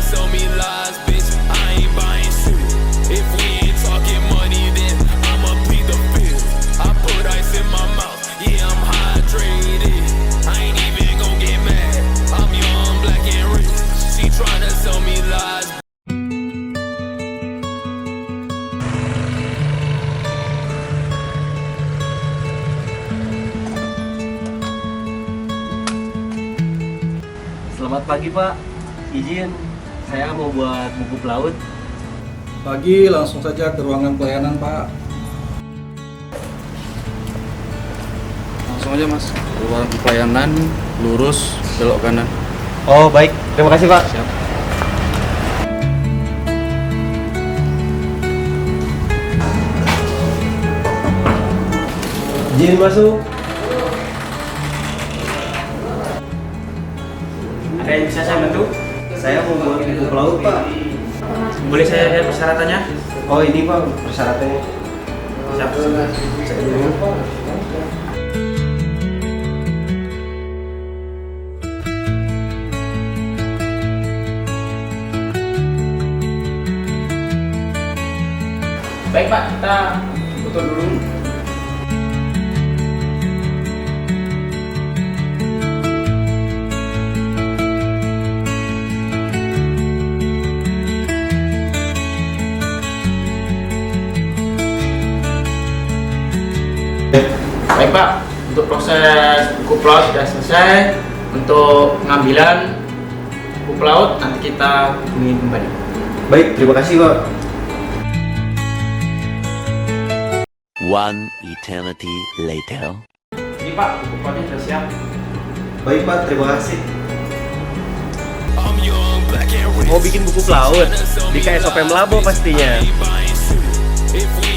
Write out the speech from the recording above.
sell me lies, bitch. I ain't buying shit. If we ain't talking money, then I'ma be the fifth. I put ice in my mouth, yeah, I'm hydrated. I ain't even gon' get mad. I'm young, black and rich. She tryna sell me lies. Selamat pagi Pak, izin saya mau buat buku pelaut. Pagi, langsung saja ke ruangan pelayanan Pak. Langsung aja Mas, ruang pelayanan, lurus, belok kanan. Oh baik, terima kasih Pak. Siap. Izin masuk. Ada yang bisa saya bantu? Saya mau buat buku pelaut Pak. Boleh saya lihat persyaratannya? Oh ini Pak persyaratannya. Siap. Saya dulu Pak. Baik Pak, kita foto dulu. Baik Pak, untuk proses buku pelaut sudah selesai. Untuk pengambilan buku pelaut nanti kita hubungi kembali. Baik, terima kasih Pak. One eternity later. Ini Pak, buku pelautnya sudah siap. Baik Pak, terima kasih. I'm young, black and rich. Mau bikin buku pelaut di KSOP Melabo pastinya. I ain't buying shit. If we